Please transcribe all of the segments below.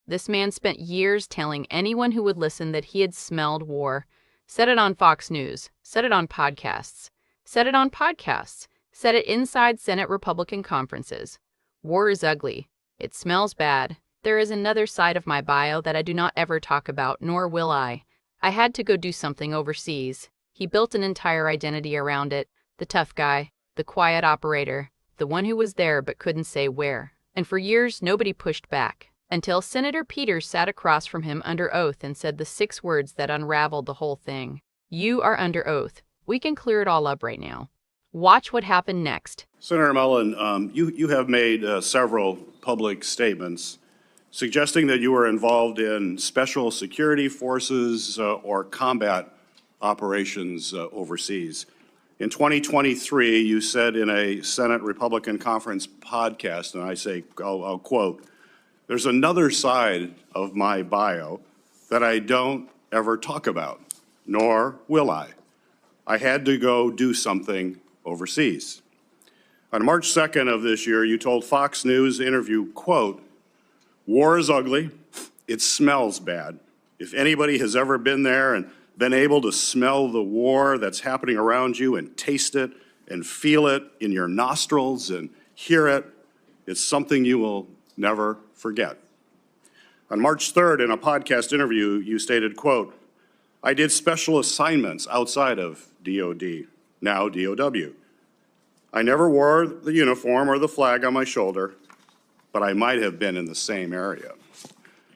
This man spent years telling anyone who would listen that he had smelled war. Said it on Fox News, said it on podcasts, said it on podcasts, said it inside Senate Republican conferences. War is ugly. It smells bad. There is another side of my bio that I do not ever talk about, nor will I. I had to go do something overseas. He built an entire identity around it. The tough guy, the quiet operator, the one who was there but couldn't say where. And for years, nobody pushed back. Until Senator Peters sat across from him under oath and said the 6 words that unraveled the whole thing. You are under oath. We can clear it all up right now. Watch what happened next. Senator Mullin, you have made several public statements suggesting that you were involved in special security forces or combat operations overseas. In 2023, you said in a Senate Republican Conference podcast, and I'll quote, "There's another side of my bio that I don't ever talk about, nor will I. I had to go do something overseas." On March 2nd of this year, you told Fox News interview, quote, "War is ugly. It smells bad. If anybody has ever been there and been able to smell the war that's happening around you and taste it and feel it in your nostrils and hear it, it's something you will never forget." On March 3rd, in a podcast interview, you stated, quote, "I did special assignments outside of DOD, now DOW. I never wore the uniform or the flag on my shoulder, but I might have been in the same area."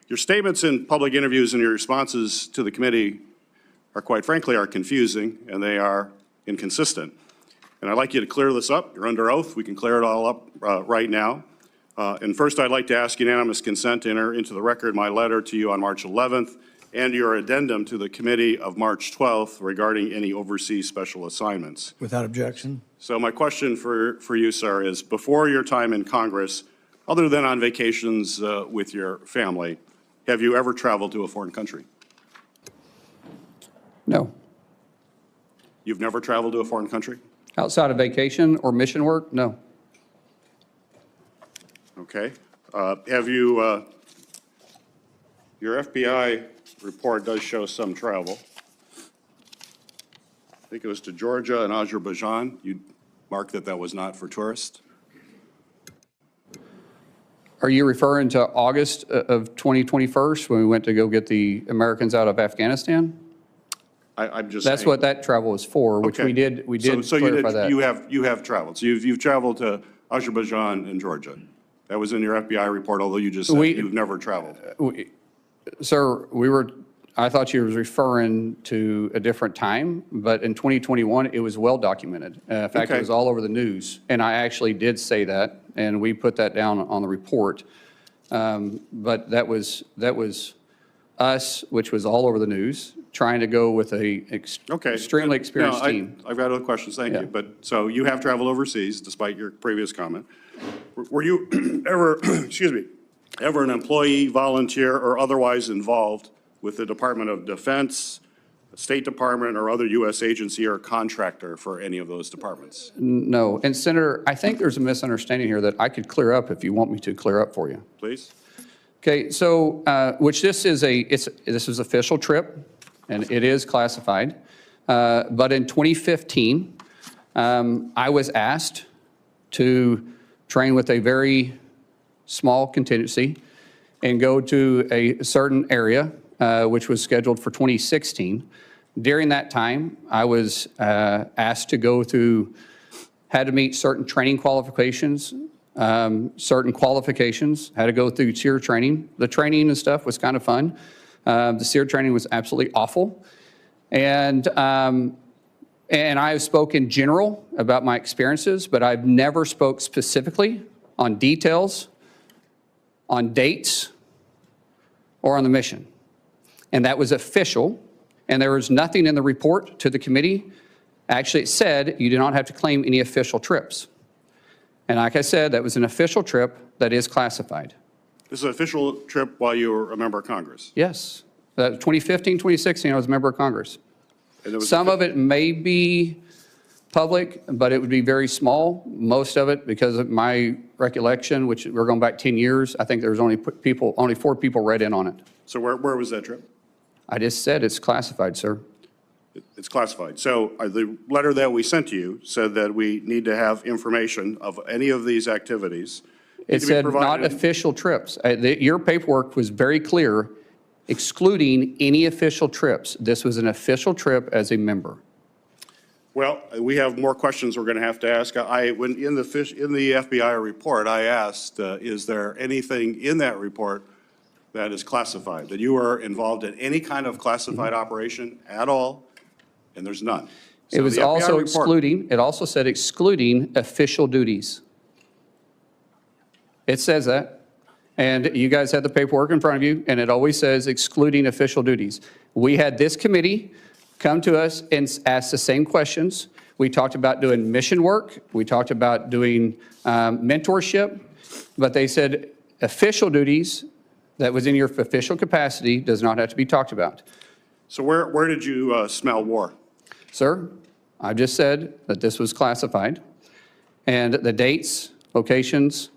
Your statements in public interviews and your responses to the committee are, quite frankly, are confusing and they are inconsistent. And I'd like you to clear this up. You're under oath. We can clear it all up right now. And first, I'd like to ask unanimous consent to enter into the record my letter to you on March 11th and your addendum to the committee of March 12th regarding any overseas special assignments. Without objection. So my question for you, sir, is before your time in Congress, other than on vacations with your family, have you ever traveled to a foreign country? No. You've never traveled to a foreign country? Outside of vacation or mission work? No. Okay. Have you, your FBI report does show some travel. I think it was to Georgia and Azerbaijan. You marked that that was not for tourists. Are you referring to August of 2021 when we went to go get the Americans out of Afghanistan? I'm just That's saying. what that travel was for, which Okay. we did So clarify that. you have traveled. So you've traveled to Azerbaijan and Georgia. That was in your FBI report, although you just said you've never traveled. Sir, I thought you were referring to a different time, but in 2021, it was well documented. In fact, Okay. it was all over the news, and I actually did say that, and we put that down on the report. But that was us, which was all over the news, trying to go with a extremely experienced team. I've got other questions, thank Yeah. you. But, so you have traveled overseas, despite your previous comment. Were you ever, excuse me, ever an employee, volunteer, or otherwise involved with the Department of Defense, the State Department, or other U.S. agency or contractor for any of those departments? No, and Senator, I think there's a misunderstanding here that I could clear up if you want me to clear up for you. Please? Okay, so, which this is official trip, and it is classified. But in 2015, I was asked to train with a very small contingency and go to a certain area, which was scheduled for 2016. During that time, I was asked to go through, had to meet certain training qualifications, had to go through SEER training. The training and stuff was kind of fun. The SEER training was absolutely awful. And I've spoken general about my experiences, but I've never spoke specifically on details, on dates, or on the mission. And that was official, and there was nothing in the report to the committee. Actually, it said you do not have to claim any official trips. And like I said, that was an official trip that is classified. This is an official trip while you were a member of Congress? Yes. 2015, 2016, I was a member of Congress. And it was Some of it may be public, but it would be very small. Most of it, because of my recollection, which we're going back 10 years, I think there was only 4 people read in on it. So where was that trip? I just said it's classified, sir. It's classified. So the letter that we sent to you said that we need to have information of any of these activities. It said not official trips. Your paperwork was very clear, excluding any official trips. This was an official trip as a member. Well, we have more questions we're going to have to ask. When in the FBI report, I asked, is there anything in that report that is classified, that you are involved in any kind of classified operation at all? And there's none. It was also excluding, it also said excluding official duties. It says that. And you guys had the paperwork in front of you, and it always says excluding official duties. We had this committee come to us and ask the same questions. We talked about doing mission work. We talked about doing mentorship. But they said official duties that was in your official capacity does not have to be talked about. So where did you smell war? Sir, I just said that this was classified, and the dates, locations,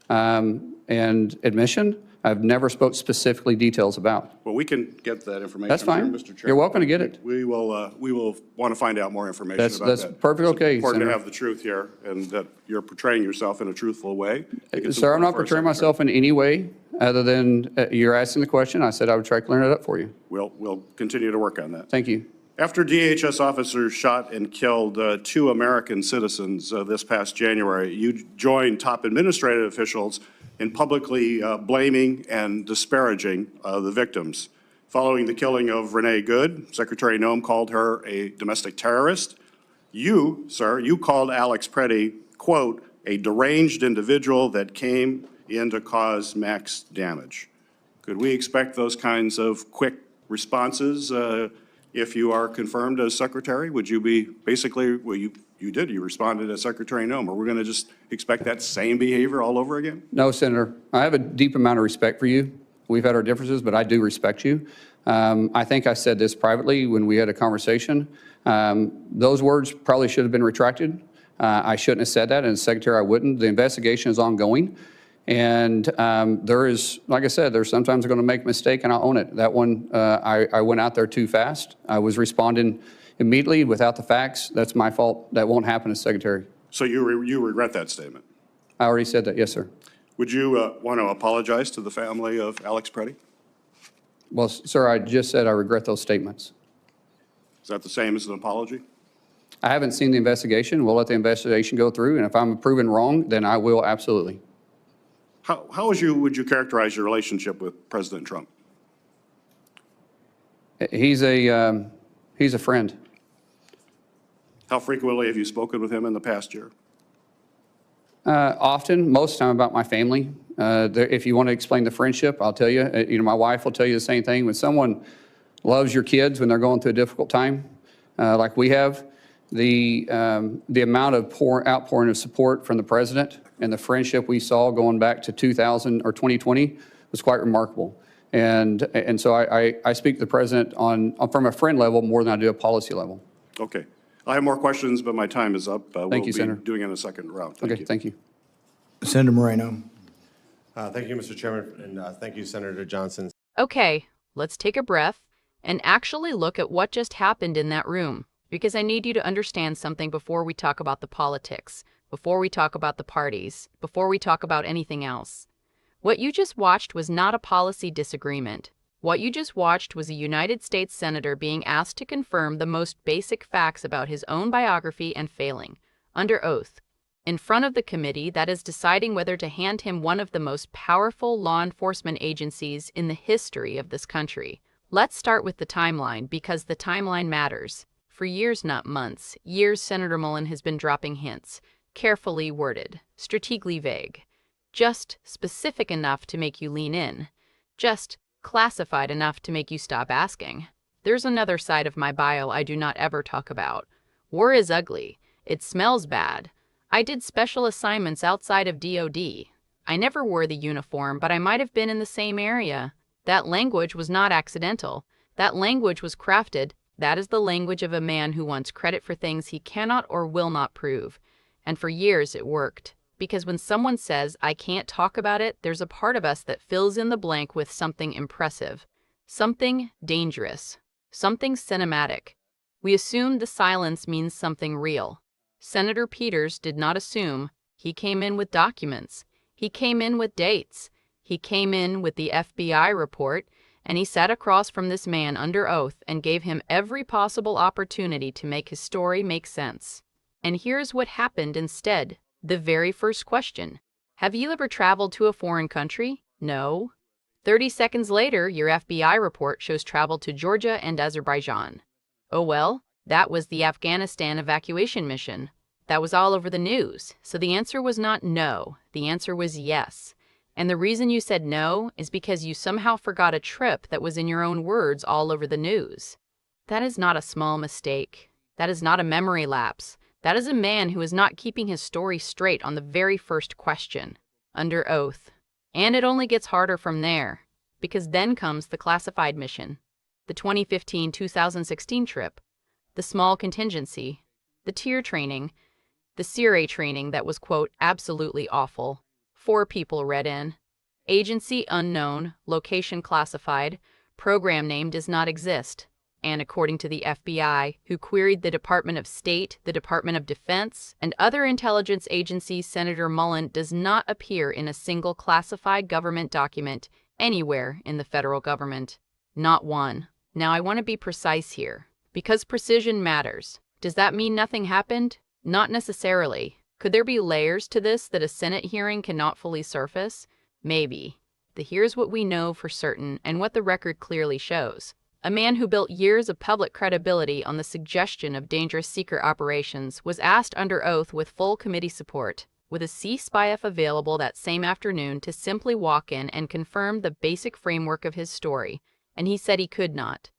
and admission, I've never spoke specifically details about. Well, we can get that information. That's fine. Mr. Chair. You're welcome to get it. We will want to find out more information That's about that. that's perfectly okay, It's important to Senator. have the truth here, and that you're portraying yourself in a truthful way. Sir, I'm not portraying myself in any way other than you're asking the question. I said I would try to clear it up for you. We'll continue to work on that. Thank you. After DHS officers shot and killed 2 American citizens this past January, you joined top administrative officials in publicly blaming and disparaging the victims. Following the killing of Renee Good, Secretary Noem called her a domestic terrorist. You, sir, you called Alex Preddy, quote, a deranged individual that came in to cause max damage. Could we expect those kinds of quick responses if you are confirmed as secretary? Would you be basically, well, you did, you responded as Secretary Noem. Are we going to just expect that same behavior all over again? No, Senator. I have a deep amount of respect for you. We've had our differences, but I do respect you. I think I said this privately when we had a conversation. Those words probably should have been retracted. I shouldn't have said that, and as Secretary, I wouldn't. The investigation is ongoing. And there is, like I said, there's sometimes going to make a mistake, and I'll own it. That one, I went out there too fast. I was responding immediately without the facts. That's my fault. That won't happen as Secretary. So you regret that statement? I already said that, yes, sir. Would you want to apologize to the family of Alex Preddy? Well, sir, I just said I regret those statements. Is that the same as an apology? I haven't seen the investigation. We'll let the investigation go through, and if I'm proven wrong, then I will absolutely. How would you characterize your relationship with President Trump? He's a friend. How frequently have you spoken with him in the past year? Often, most of the time about my family. If you want to explain the friendship, I'll tell you. My wife will tell you the same thing. When someone loves your kids when they're going through a difficult time, like we have, the amount of outpouring of support from the president and the friendship we saw going back to 2000 or 2020 was quite remarkable. And so I speak to the president from a friend level more than I do a policy level. Okay. I have more questions, but my time is up. Thank you, Senator. We'll be doing it in a second round. Okay, thank you. Senator Moreno. Thank you, Mr. Chairman, and thank you, Senator Johnson. Okay, let's take a breath and actually look at what just happened in that room, because I need you to understand something before we talk about the politics, before we talk about the parties, before we talk about anything else. What you just watched was not a policy disagreement. What you just watched was a United States Senator being asked to confirm the most basic facts about his own biography and failing, under oath, in front of the committee that is deciding whether to hand him one of the most powerful law enforcement agencies in the history of this country. Let's start with the timeline, because the timeline matters. For years, not months, years, Senator Mullin has been dropping hints, carefully worded, strategically vague, just specific enough to make you lean in, just classified enough to make you stop asking. There's another side of my bio I do not ever talk about. War is ugly. It smells bad. I did special assignments outside of DOD. I never wore the uniform, but I might have been in the same area. That language was not accidental. That language was crafted That is the language of a man who wants credit for things he cannot or will not prove. And for years it worked. Because when someone says, I can't talk about it, there's a part of us that fills in the blank with something impressive, something dangerous, something cinematic. We assume the silence means something real. Senator Peters did not assume. He came in with documents. He came in with dates. He came in with the FBI report, and he sat across from this man under oath and gave him every possible opportunity to make his story make sense. And here's what happened instead. The very first question. Have you ever traveled to a foreign country? No. 30 seconds later, your FBI report shows travel to Georgia and Azerbaijan. Oh well, that was the Afghanistan evacuation mission. That was all over the news. So the answer was not no. The answer was yes. And the reason you said no is because you somehow forgot a trip that was in your own words all over the news. That is not a small mistake. That is not a memory lapse. That is a man who is not keeping his story straight on the very first question, under oath. And it only gets harder from there, because then comes the classified mission, the 2015-2016 trip, the small contingency, the tier training, the CRA training that was, quote, absolutely awful. 4 people read in. Agency unknown, location classified, program name does not exist. And according to the FBI, who queried the Department of State, the Department of Defense, and other intelligence agencies, Senator Mullin does not appear in a single classified government document anywhere in the federal government. Not one. Now, I want to be precise here, because precision matters. Does that mean nothing happened? Not necessarily. Could there be layers to this that a Senate hearing cannot fully surface? Maybe. Here's what we know for certain and what the record clearly shows. A man who built years of public credibility on the suggestion of dangerous secret operations was asked under oath with full committee support, with a C-SPY-F available that same afternoon, to simply walk in and confirm the basic framework of his story, and he said he could not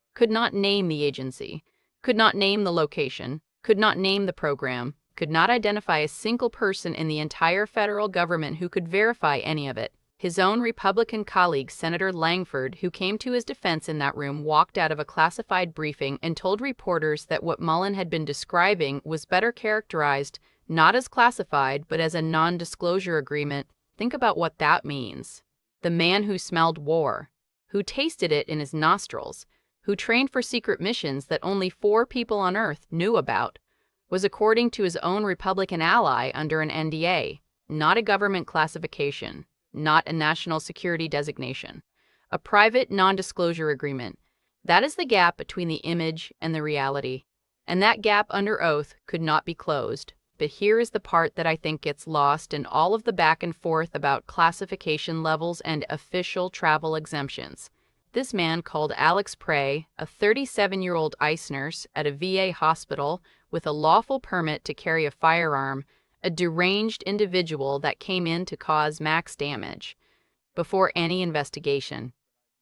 name the agency, could not name the location, could not name the program, could not identify a single person in the entire federal government who could verify any of it. His own Republican colleague, Senator Langford, who came to his defense in that room, walked out of a classified briefing and told reporters that what Mullin had been describing was better characterized not as classified, but as a non-disclosure agreement. Think about what that means. The man who smelled war, who tasted it in his nostrils, who trained for secret missions that only 4 people on Earth knew about, was, according to his own Republican ally, under an NDA, not a government classification, not a national security designation, a private non-disclosure agreement. That is the gap between the image and the reality. And that gap under oath could not be closed. But here is the part that I think gets lost in all of the back and forth about classification levels and official travel exemptions. This man called Alex Prey, a 37-year-old ICE nurse at a VA hospital with a lawful permit to carry a firearm, a deranged individual that came in to cause max damage. Before any investigation,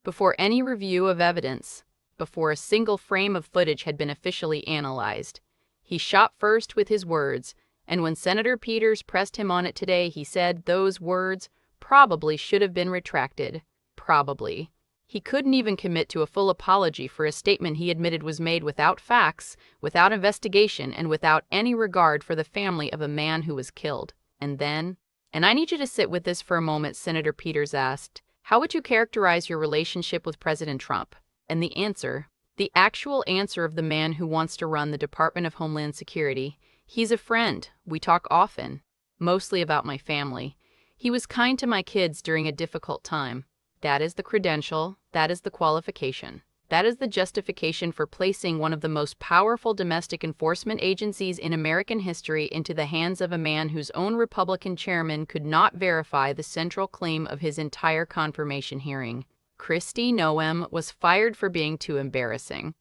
before any review of evidence, before a single frame of footage had been officially analyzed, he shot first with his words, and when Senator Peters pressed him on it today, he said those words probably should have been retracted. Probably. He couldn't even commit to a full apology for a statement he admitted was made without facts, without investigation, and without any regard for the family of a man who was killed. And then, and I need you to sit with this for a moment, Senator Peters asked, how would you characterize your relationship with President Trump? And the answer, the actual answer of the man who wants to run the Department of Homeland Security: he's a friend. We talk often, mostly about my family. He was kind to my kids during a difficult time. That is the credential, that is the qualification. That is the justification for placing one of the most powerful domestic enforcement agencies in American history into the hands of a man whose own Republican chairman could not verify the central claim of his entire confirmation hearing. Kristi Noem was fired for being too embarrassing.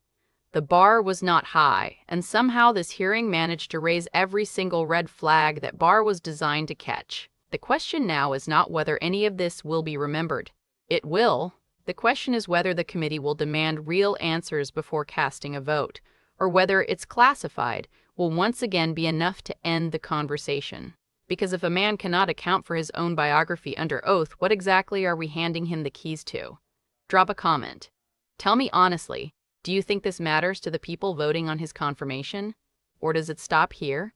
The bar was not high, and somehow this hearing managed to raise every single red flag that bar was designed to catch. The question now is not whether any of this will be remembered. It will. The question is whether the committee will demand real answers before casting a vote, or whether it's classified will once again be enough to end the conversation. Because if a man cannot account for his own biography under oath, what exactly are we handing him the keys to? Drop a comment. Tell me honestly, Do you think this matters to the people voting on his confirmation? Or does it stop here?